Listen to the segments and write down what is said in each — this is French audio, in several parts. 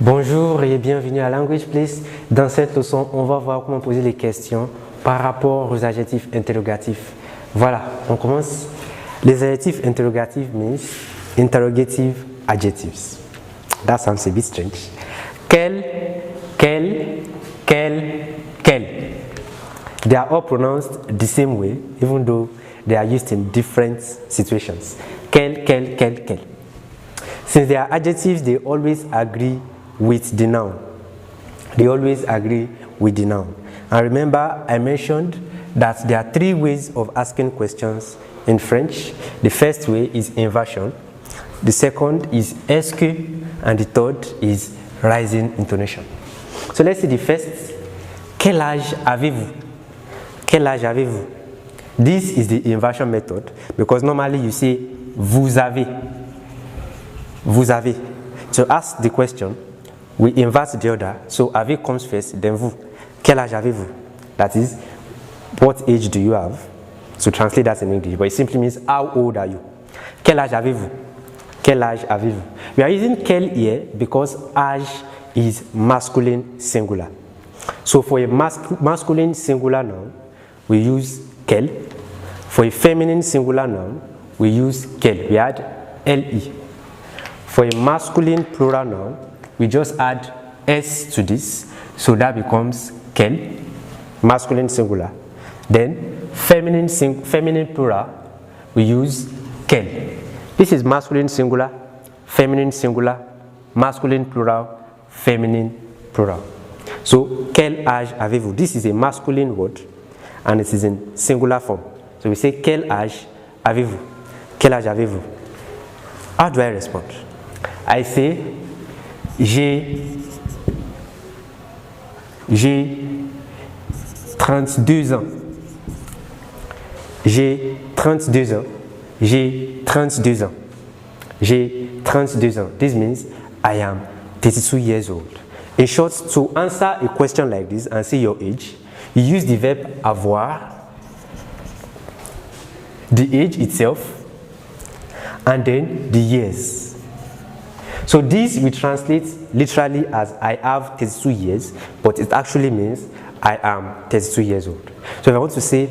Bonjour et bienvenue à Language Place. Dans cette leçon, on va voir comment poser les questions par rapport aux adjectifs interrogatifs. Voilà, on commence. Les adjectifs interrogatifs means interrogative adjectives. That sounds a bit strange. Quel. They are all pronounced the same way, even though they are used in different situations. Quel. Since they are adjectives, they always agree with the noun. They always agree with the noun. And remember, I mentioned that there are three ways of asking questions in French. The first way is inversion. The second is est-ce que, and the third is rising intonation. So let's see the first. Quel âge avez-vous? Quel âge avez-vous? This is the inversion method because normally you say vous avez. Vous avez. To ask the question, we invert the order. So avez comes first, then vous. Quel âge avez-vous? That is, what age do you have? To translate that in English, but it simply means how old are you? Quel âge avez-vous? Quel âge avez-vous? We are using quel here because âge is masculine singular. So for a masculine singular noun, we use quel. For a feminine singular noun, we use quel. We add le. For a masculine plural noun, we just add s to this, so that becomes quel, masculine singular. Then feminine plural, we use quel. This is masculine singular, masculine plural, feminine plural. So quel âge avez-vous? This is a masculine word and it is in singular form. So we say quel âge avez-vous? Quel âge avez-vous? How do I respond? I say j'ai 32 ans. J'ai 32 ans. J'ai 32 ans. J'ai 32 ans. This means I am 32 years old. In short, to answer a question like this and say your age, you use the verb avoir, the age itself, and then the years. So this we translate literally as I have 32 years, but it actually means I am 32 years old. So if I want to say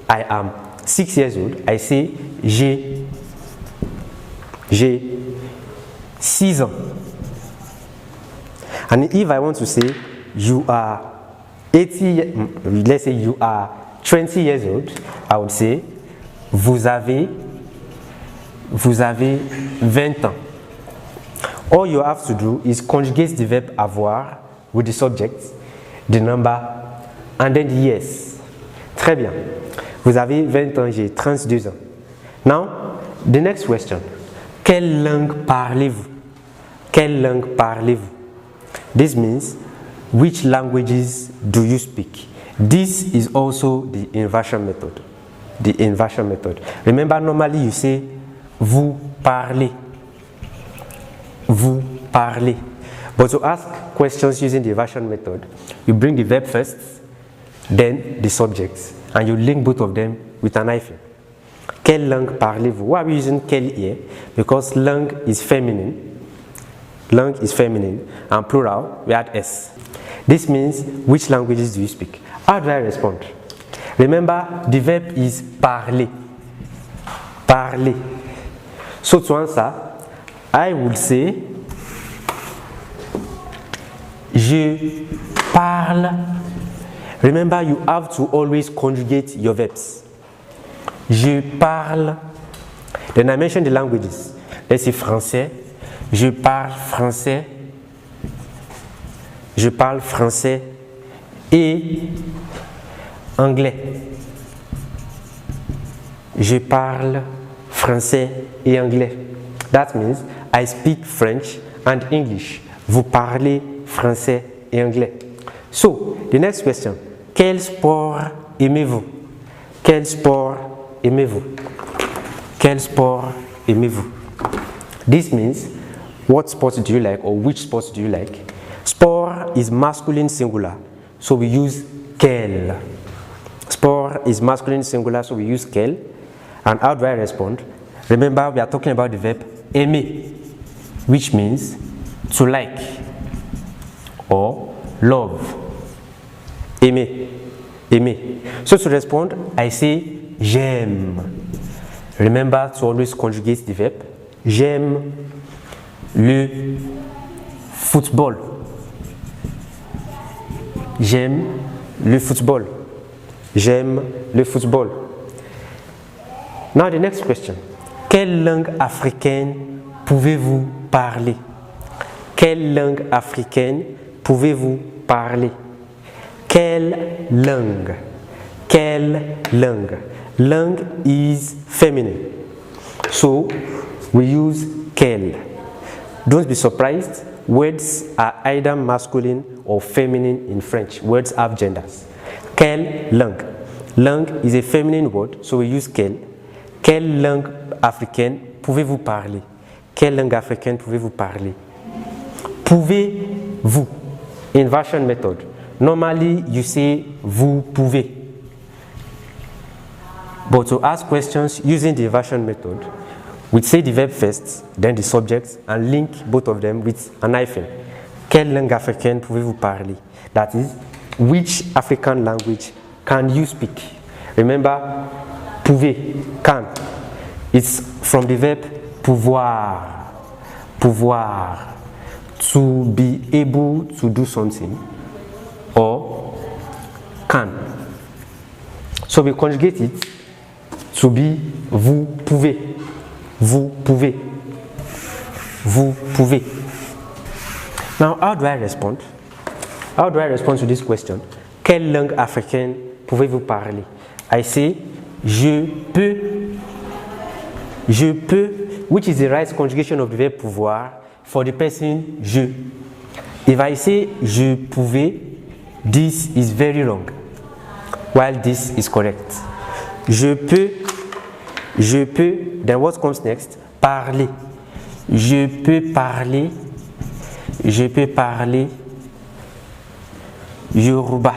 I am 6 years old, I say j'ai 6 ans. And if I want to say you are 80, let's say you are 20 years old, I would say vous avez 20 ans. All you have to do is conjugate the verb avoir with the subject, the number, and then the years. Très bien. Vous avez 20 ans, j'ai 32 ans. Now, the next question. Quelle langue parlez-vous? Quelle langue parlez-vous? This means, which languages do you speak? This is also the inversion method. The inversion method. Remember, normally you say, vous parlez. Vous parlez. But to ask questions using the inversion method, you bring the verb first, then the subject, and you link both of them with an hyphen. Quelle langue parlez-vous? Why are we using quelle here? Because langue is feminine. Langue is feminine, and plural, we add s. This means, which languages do you speak? How do I respond? Remember, the verb is parler. Parler. So to answer, I would say, je parle. Remember, you have to always conjugate your verbs. Je parle. Then I mentioned the languages. Let's say français. Je parle français. Je parle français et anglais. Je parle français et anglais. That means I speak French and English. Vous parlez français et anglais. So, the next question. Quel sport aimez-vous? Quel sport aimez-vous? Quel sport aimez-vous? This means, what sports do you like or which sports do you like? Sport is masculine singular, so we use quel. Sport is masculine singular, so we use quel. And how do I respond? Remember, we are talking about the verb aimer, which means to like. or love. Aimer. Aimer. So to respond, I say j'aime. Remember to always conjugate the verb. J'aime le football. J'aime le football. J'aime le football. Now the next question. Quelle langue africaine pouvez-vous parler? Quelle langue africaine pouvez-vous parler? Quelle langue? Quelle langue? Langue is feminine. So we use quelle. Don't be surprised. Words are either masculine or feminine in French. Words have genders. Quelle langue? Langue is a feminine word, so we use quelle. Quelle langue africaine pouvez-vous parler? Quelle langue africaine pouvez-vous parler? Pouvez-vous? Inversion method. Normally, you say vous pouvez. But to ask questions using the inversion method, we say the verb first, then the subject, and link both of them with an hyphen. Quelle langue africaine pouvez-vous parler? That is, which African language can you speak? Remember, pouvez, can. It's from the verb pouvoir. Pouvoir. To be able to do something. Or can. So we conjugate it to be vous pouvez. Vous pouvez. Vous pouvez. Now, how do I respond? How do I respond to this question? Quelle langue africaine pouvez-vous parler? I say, je peux. Je peux, which is the right conjugation of the verb pouvoir for the person je. If I say je pouvais, this is very wrong, while this is correct. Je peux, then what comes next? Parler. Je peux parler Yoruba.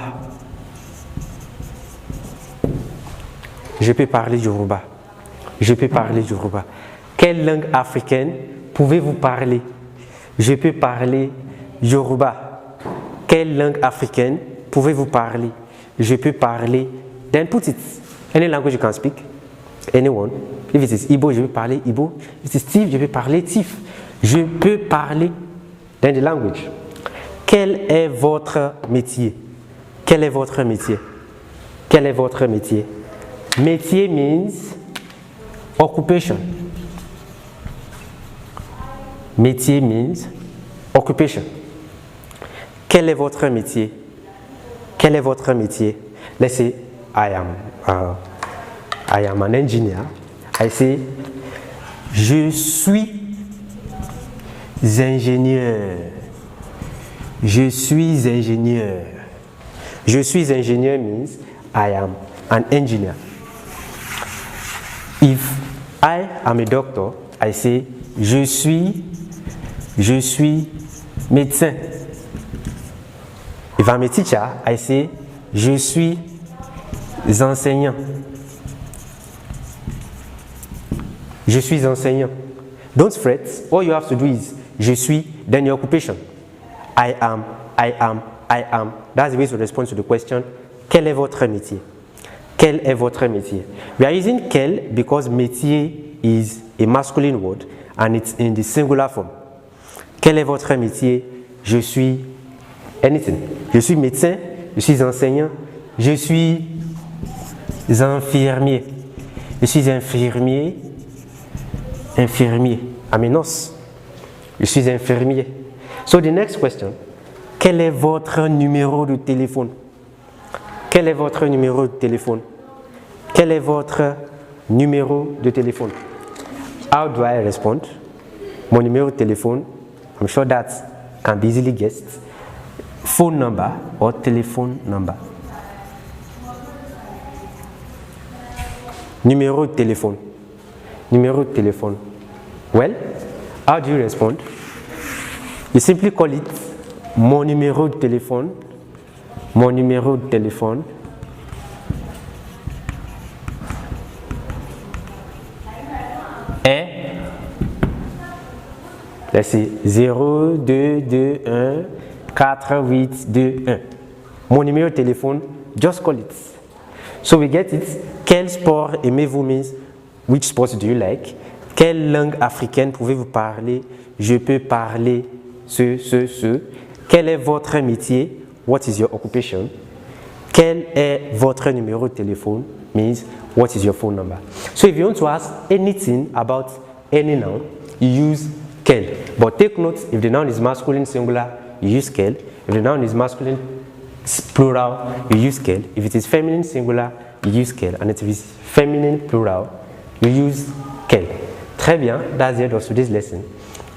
Je peux parler Yoruba. Je peux parler Yoruba. Quelle langue africaine pouvez-vous parler? Je peux parler Yoruba. Quelle langue africaine pouvez-vous parler? Je peux parler. Then put it. Any language you can speak. Anyone. If it is Igbo, je peux parler Igbo. If it is Tiv, je peux parler Tiv. Je peux parler. Then the language. Quel est votre métier? Quel est votre métier? Quel est votre métier? Métier means occupation. Métier means occupation. Quel est votre métier? Quel est votre métier? Let's say I am an engineer. I say je suis ingénieur. Je suis ingénieur. Je suis ingénieur means I am an engineer. If I am a doctor, I say je suis médecin. If I'm a teacher, I say je suis enseignant. Je suis enseignant. Don't fret. All you have to do is je suis, then your occupation. I am. That's the way to respond to the question. Quel est votre métier? Quel est votre métier? We are using quel because métier is a masculine word and it's in the singular form. Quel est votre métier? Je suis anything. Je suis médecin, je suis enseignant, je suis infirmier. Je suis infirmier. I'm a nurse. Je suis infirmier. So the next question. Quel est votre numéro de téléphone? Quel est votre numéro de téléphone? Quel est votre numéro de téléphone? How do I respond? Mon numéro de téléphone, I'm sure that can be easily guessed. Phone number or telephone number. Numéro de téléphone. Numéro de téléphone. Well, how do you respond? You simply call it mon numéro de téléphone. Mon numéro de téléphone. Est, let's see, 0, 2, 2, 1, 4, 8, 2, 1. Mon numéro de téléphone, just call it. So we get it. Quel sport aimez-vous, means which sports do you like? Quelle langue africaine pouvez-vous parler? Je peux parler ce. Quel est votre métier? What is your occupation? Quel est votre numéro de téléphone? Means what is your phone number? So if you want to ask anything about any noun, you use quel. But take note, if the noun is masculine singular, you use quel. If the noun is masculine plural, you use quel. If it is feminine singular, you use quel. And if it is feminine plural, you use quel. Très bien, that's the end of today's lesson.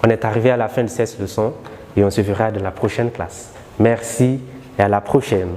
On est arrivé à la fin de cette leçon et on se verra dans la prochaine classe. Merci et à la prochaine.